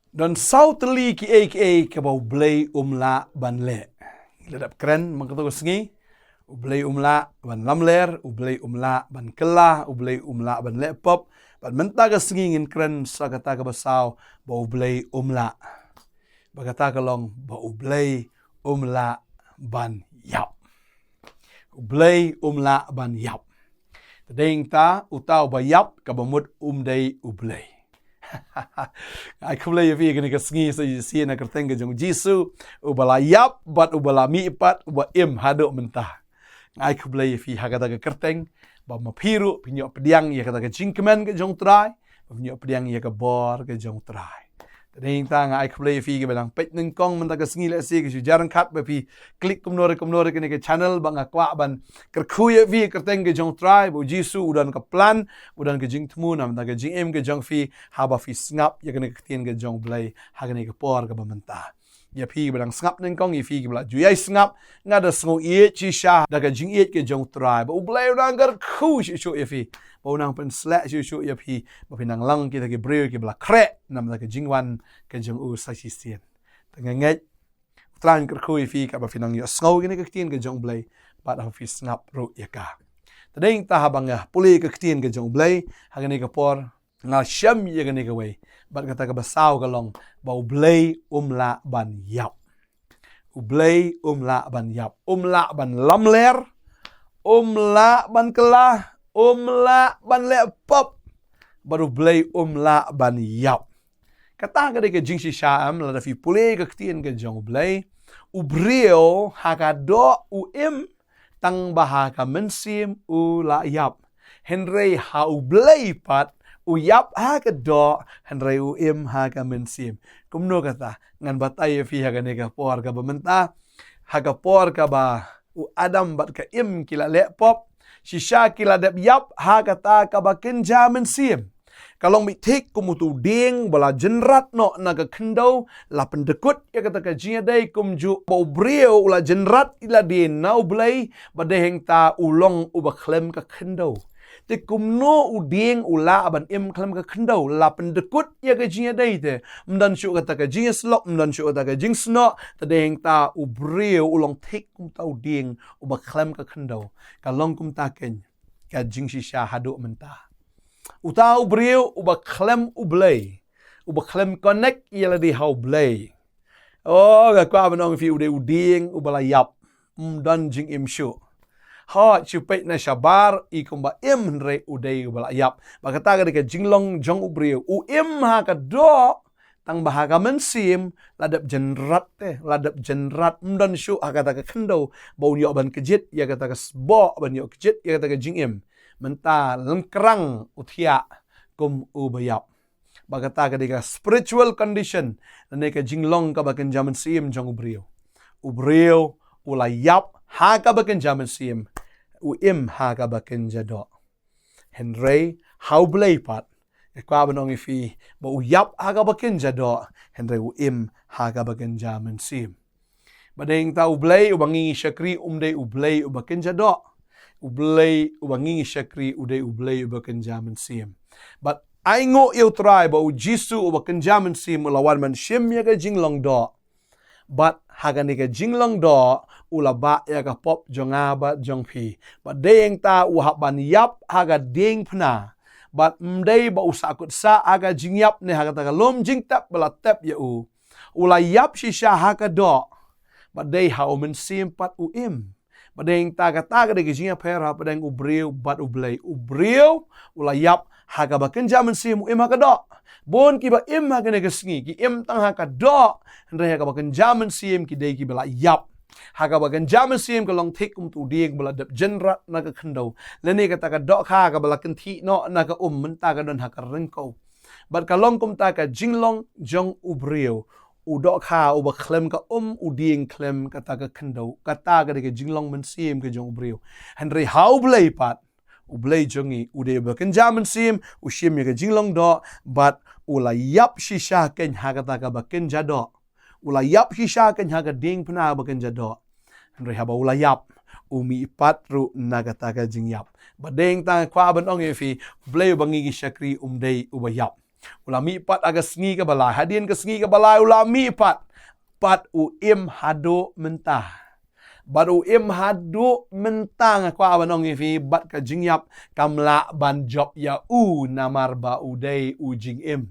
Dan sau teli ki ke bau blei la ban le. Ledap keren mengkata sengi. U blei la ban lamler, u blei la ban kelah, u blei la ban lepop. Ban menta ke sengi ngin keren sakata ke basau bau blei la. Bagata kelong bau blei la ban yap. U blei la ban yap. Tadeng ta utau ba yap ka bamut dei u blei. Ai khubei fi ke sengi so si na kerteng ke jong Jisu ubala yap bat ubala mi pat uba hado mentah. Ai khubei fi hakata ke kerteng ba mapiru pinyo pediang ya kata ke jingkemen ke jong trai, pinyo pediang ya ke bor ke jong trai. Tadeng ta ai khubei fi ke belang pet neng kong menta ke sengi le si ke jarang kat ba fi klik kumnore ke channel bang akwa ban kerkhuye fi kerteng ke jong trai bu Jisu udan ke plan udan ke jing temu nam ta ke jing ke jong fi haba fi ngap ya ke tien ke jong blai ha ke por ke bamenta. Ya fi belang ngap neng kong i fi ke bla juyai ngap ngada sngo ye chi sha da ke jing ke jong trai bu blai udan ker khu shu ya fi bau nang pen slek shu ya fi ba pinang lang kita ke breu ke bla kre nam ta ke jingwan ke jong sa si sien. Tengenget tran kerkhui fi ka ba finang yo sngo ke tien ke jong blai ba da fi ngap ro ya ka. Tadeng ta habanga puli ke tien ke jong blai ha ke por nga syam ye ke wei bat kata ke basau kalong bau blei la ban yap. U blei la ban yap. La ban lamler, la ban kelah, la ban lepop, baru blei la ban yap. Kata ke jing si syam la da fi puli ke tien ke jong blai u brio hakado u tang bahaka mensim u la yap. Henry ha u blai pat u yap hakado henry u haka mensim. Kumno kata ngan batai fi haka neka por ka bamenta haka por ka ba u adam bat ka kila lepop shisha kila dep yap hakata ka ba kenja mensim. Kalau mitik kumutu ding bala jenrat no naga kendau la pendekut ya kata ka jia dai kumju bau brio ula jenrat ila din nau blai badeheng ta ulong uba klem ka kendau. Te kumno uding ula aban klem ka kendau la pendekut ya ka jia dai te mdan syu kata ka jia slok mdan syu kata ka jing sno tadeheng ta u brio ulong tik kum ta uding uba klem ka kendau kalong kum ta ken ka jing shisha hadu mentah. Utau brio uba klem ublei. Uba klem connect ialah di hau blei. Oh, gakwa benong fi ude uding ubala yap. Dan jing syu. Ha chupet na shabar I kumba re ude ubala yap. Bakata ka jinglong jong ubrio. Ha ka do tang bahaga mensim ladap jenrat ladap jenrat dan syu kata ka kendo bau nyo ban kejit ya kata ka sbo ban nyo kejit ya kata ka jing menta lengkerang utia kum ubayap. Bagata ka spiritual condition na ka jinglong ka baken jaman sim jong ubrio. Ubrio ulayap ha ka baken jaman sim ha ka baken jado. Henry how blay pat kwa banong ifi ba uyap ha ka baken jado. Henry ha ka baken jaman sim. Badeng ta ublay ubangi syakri umde ublay ubaken jado. Ublay ubangi syakri uday ublay ubaken jaman sim. But aingo eu try ba Jisu ubaken jaman sim ulawan man syem ya ka jinglong do. But hagani ka jinglong do ulaba ya ka pop jonga ba jong pi. But deyeng ta uhap ban yap haga ding pna. But mday ba usakut sa aga jingyap ne haga ta lom jingtap bala tap ya u. Ulayap shisha haga do. But day how men sim pat Padeng taga de gijinga pera padeng ubrio bat ublay. Ubrio ulayap haga baken jaman sim haga do. Bon ki ba haga ne gesngi ki tang haga do. Andre haga baken jaman sim ki de ki bela yap. Haga baken jaman sim ka long tik tu dieng bela dep jenrat naga kendau. Lene ka taga do haga bela kenti no naga menta ka don haga rengko. Bat kalong kum taga jinglong jong ubrio. Udok ha uba klem ka uding klem kata ka kendau kata ka de jinglong men sim ke jong ubrio henry how blay pat ublay jongi ude ba ken jaman sim ushim ye ke jinglong do but ula yap shisha ken ha kata ka ba ken jado ula yap shisha ken ha ka ding pna ba ken jado henry ha ba ula yap umi pat ru nagata ka jingyap badeng ta kwa ban ong fi blay bangi syakri umdei uba yap Ulami pat aga sengi ke balai. Hadin ke sengi ke balai ulami pat. Pat uim hado mentah. Bat uim hado mentah ngakwa abanong ifi bat ka jingyap kamla ban job ya namar ba udai ujing im.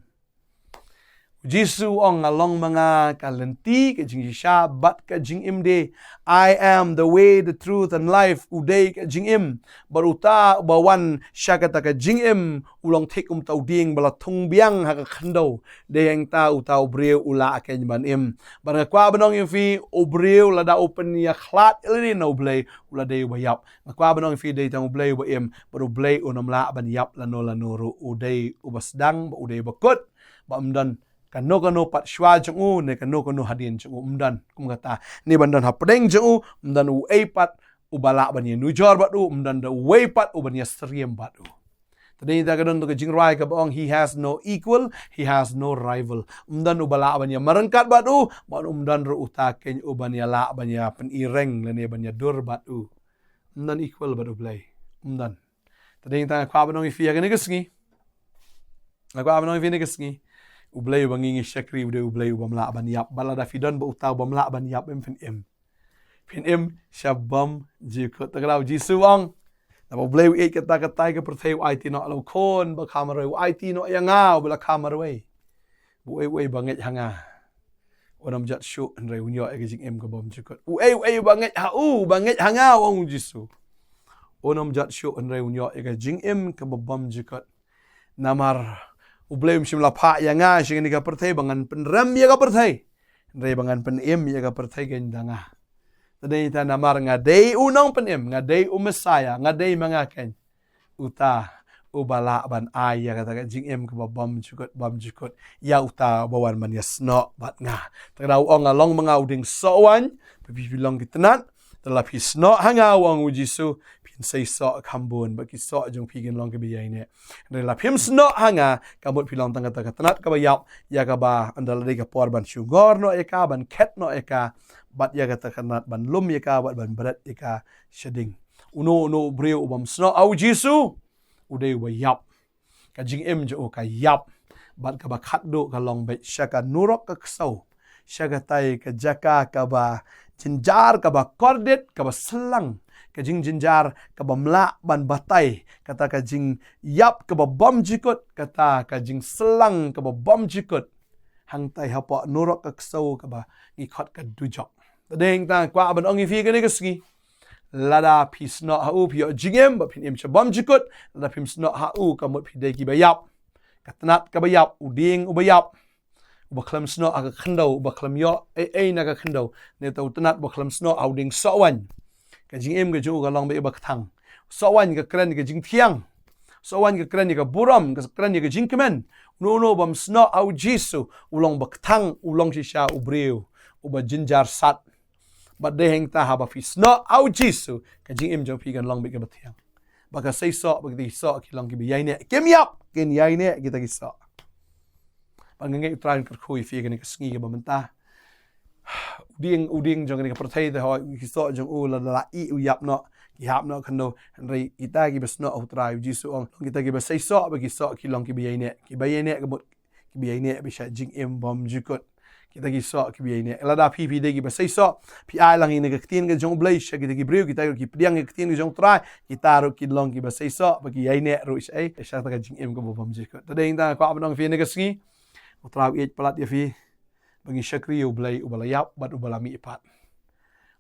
Jisu ong along mga kalenti ka jing sha bat ka jing im de. I am the way, the truth and life uday ka jing im. Baruta bawan sha kata ka jing im ulong tik tau ding bala tung biang ha ka khando de yang ta utau breu ula ken ban im. Bar kwa banong fi obreu la da open ya khlat ilin no blay ula de bayap. Kwa banong fi de tang blay ba im baru blay unamla ban yap la no ru uday ubasdang ba uday bakut ba amdan kano pat shwa jung ne kano hadin jung umdan kum kata ni bandan hapdeng jung umdan u pat ubala ban ye nujor batu umdan da way pat uban ye striem batu. Tadi kita kadon to jing rai ka bong he has no equal, he has no rival. Umdan ubala ban ye marengkat batu ban umdan ru utaken uban ye la ban ye pen ireng le ne ban ye dur batu. Umdan equal batu play umdan. Tadi kita kwa banong ifi ya ne kesngi. Kwa banong ifi ne kesngi. U Blei bangingi syakri udah u Blei bamla ban yap balada fidon ba utau bamla ban yap em fin em syabam jikot tagrau jisu ong na ba Blei e kata ke perthai IT no lo kon ba kamera IT no yanga bala kamera we bu e banget hanga onam jat show andre unyo e jing em ka bom jikot u e banget banget hanga ong jisu onam jat show andre unyo e jing em ka bom jikot namar U Blei shimla pa yanga shingani ka perthai bangan penram ya ka perthai re bangan penem ya ka perthai gendanga tadai ta namar ngadei unong penem ngadei Messiah ngadei mangaken uta ubala ban ay ya kata jing em ka bam jukot ya uta bawan man yasno bat nga tagrau ong along mga uding sowan pibilong kitnat telap hisno hanga wang ujisu say so kambun baki so jong pigin long ke biyai ne rela phim sno hanga kamut pilong tang kata tanat ka bayap ya ka ba andal de ka por ban sugar no eka ban ket no eka bat ya kata kanat ban lum ya ka bat ban berat eka shading uno breu ubam sno au jisu udai bayap ka jing em jo ka yap bat ka ba khat do ka long bet shaka nurok ka ksau shaka tai ka jaka ka ba jinjar ka ba kordet ka ba selang kajing jinjar ka bamla ban batai kata kajing yap ka bom jikut kata kajing selang ka bom jikut hang tai hapa nurok ka ksau ka ba ngikot ka dujok tadeng ta kwa ban ongi fi ka ni kasgi lada pisno hau pi jingem ba pin bom jikut lada pisno hau ka mut pi de ki bayap katnat ka bayap uding ubayap ubaklam sno aga khandau ubaklam yo na ka khandau ne tau tanat baklam sno auding sawan ka jing em ka ju ka long be ba thang sawan ka kran ka jing thiang sawan ka kran ka buram ka kran ka jing kemen no bam sno au jisu ulong ba thang ulong shisha ubreu uba jinjar sat ba de heng ta ha ba fi sno au jisu ka jing em jo pi kan long be ka ba thiang ba ka sei so ba ki so ki long ki bi yai ne kem yap ken yai ne kita ki so ba ngai tran ka khoi fi ka ni ka sngi ka ba menta uding jong ni ka perthai de ho ki so jong u la i u yap no ki hap no khano rei ita ki besno au trai jisu ong kita ki ba sei so ba ki so ki long ki bi ne ki ba ne ka mut ki bi ne bi sha jing em bom jikot kita ki so ki bi ne la da pi de ki ba sei so pi ai lang ni ka tin ka jong blai sha kita ki breu kita ki priang ki tin ki jong trai kita ro ki long ki ba sei so ba ki ne ro sai sha ta ka jing em ka bom jikot ta ding ta kwa abang fi ne ka ski utrau it palat ya fi bagi syakri u Blei ubalayap bat ubalami ipat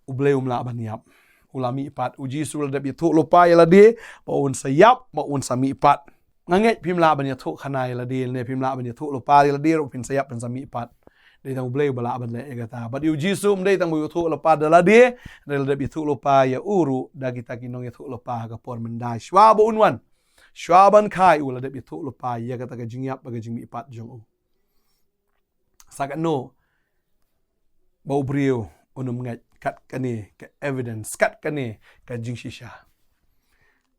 u Blei umla ban yap ulami ipat uji sul dab yatuk lupa ya lade paun sayap maun sami ipat nganget pimla ban yatuk khanai lade ne pimla ban yatuk lupa ya lade ro pin sayap dan sami ipat dei tang Blei ubala ban le kata bat uji sum dei tang yatuk lupa da lade dab yatuk lupa ya uru da kita kinong yatuk lupa ka por mendai shwa bo unwan shwa ban khai ula dab yatuk lupa ya kata ka jingyap ba jing ipat jong sakat no bau brio unum ngat kat kane ke evidence kat kane ka jing shisha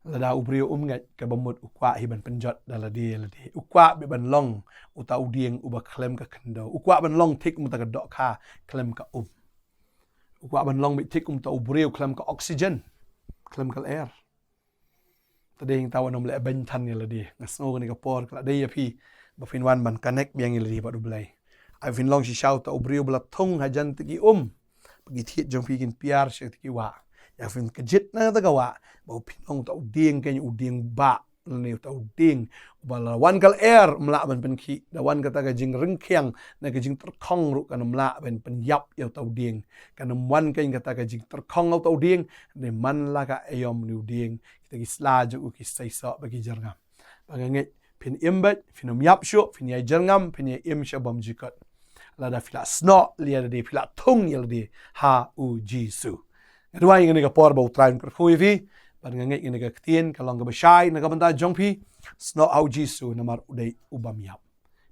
lada ubrio ngat ka bamut ukwa hiban penjot dalade ukwa be ban long uta udieng uba klem ka kendo ukwa ban long tik muta ka dok kha klem ka ukwa ban long be tik ta ubrio klem ka oxygen klem ka air tadeng tawanum le ban tan ni lade ngasno ni ka por ka de yapi Bafin wan ban connect biang ilri ba dublai. Ai fin long si shau ta ubriu bla thong hajan tiki Pagi thiet jong fi kin piar se tiki wa. Ya fin kejit na ta gawa. Ba fin long ta uding kan uding ba. Ni ta uding bala wan kal air mla ban pen khi da wan kata ka jing ring khiang na ka jing terkhong ru kan mla ban pen yap ya ta uding. Kan wan kan kata ka jing terkhong ta uding ne man la ka ayom ni uding. Kita ki sla ju ki sai so bagi jarngam. Banganget pin imbat finom yap shu fin ya jarngam pin ya im shabam jikat. Lada fila sno liada de fila thung yel de ha u jisu. Kedua yang ni ka por bau train kerfui fi ban nganget ini ka ktien kalong ka besai na ka banta jongpi sno au jisu namar udai ubam yap.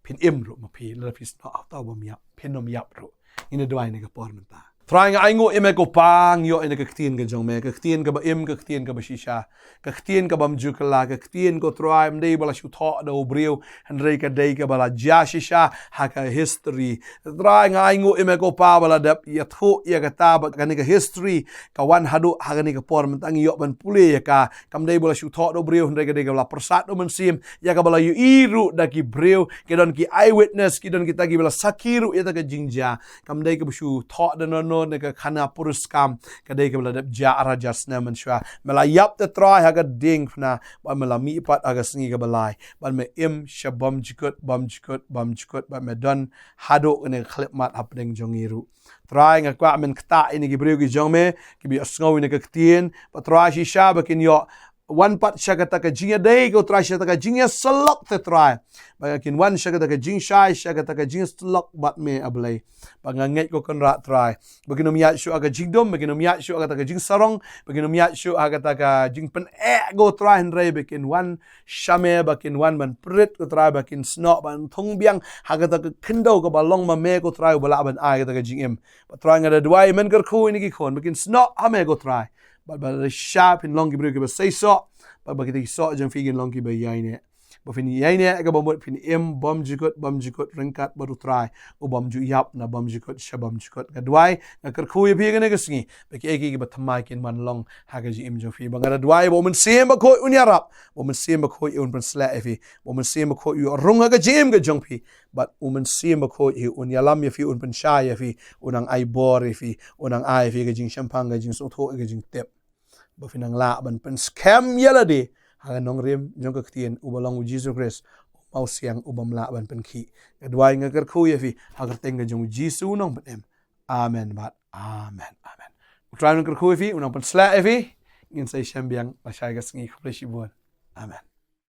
Pin imru mapi lada fi sno au ta ubam yap pinom yap ru. Ini dua ini ka por menta. Trying aingo ime ko pang yo ina ka ktien ka jongme ka ktien ka ba im ka ktien ka ba shisha ka ktien ka bam jukala ka ktien ko try mdei bala shu tho da obriu handrei ka dei ka bala ja shisha ha ka history trying aingo ime ko pa bala dap ya tho ya ka ta ba ka ni ka history ka wan hadu ha ka ni ka por mentang yo ban pule ya ka kam dei bala shu tho da obriu handrei ka dei ka bala persat do mensim ya ka bala yu iru da ki breu ke don ki eyewitness ki don kita ki bala sakiru ya ta ka jingja kam dei ka shu tho da no neka khana puruskam kadai ke bela ja arajas na menshwa melayap te try haga ding fna ba melami pat aga singi ke belai ban me im shabam jikut bam jikut ba me don hado ne khlip mat hapding jongiru try nga kwa men kta ini ki breu ki jongme ki bi asngau ne ka ktien pa try shi sha ba kin yo one part shagata ka jinga day ko try shagata ka jinga selok te try bakin one shagata ka jing shai shagata ka jing selok bat me ablay panganget ko kan ra try bakin umyat shu aga jingdom bakin umyat shu aga ka jing sarong bakin umyat shu aga ka jing pen go try andre bakin one shame bakin one man prit ko try bakin snot ban thong biang aga ka khindo ko balong ma me ko try bala ban ai ka jing em try ngada dwai men kar khu ni ki khon bakin snot ha me go try but sharp in longi brug ba say so but kita so jang figin longi ba yaine ba fin yaine ga ba fin em bom jikot ringkat baru try o bom ju yap na bom jikot shabam jikot ga dwai na kar khu bi ga ne ga singi ba ki egi ba thamai kin man long ha ga ji em jang fi ba ga dwai bo mun sem ba ko unyarap bo mun sem ba ko un pan sla efi bo mun sem ba ko yu rung ga jem ga jang fi but mun sem ba ko yu unyalam ya fi un pan sha ya fi unang ai bor fi unang ai fi ga jing champang ga jing so tho ga jing tep bafinang la ban pen scam yala de ha Nongkhryiem jong ka ktien ubalong Jesus Christ mau siang ubam la ban pen khi gadwai nga kar khu ye fi ha kar teng jong Jesus nong pen em amen bat amen utran kar khu fi unang pen sla fi ngin sai shambiang la shai ga sngi khleshi bon amen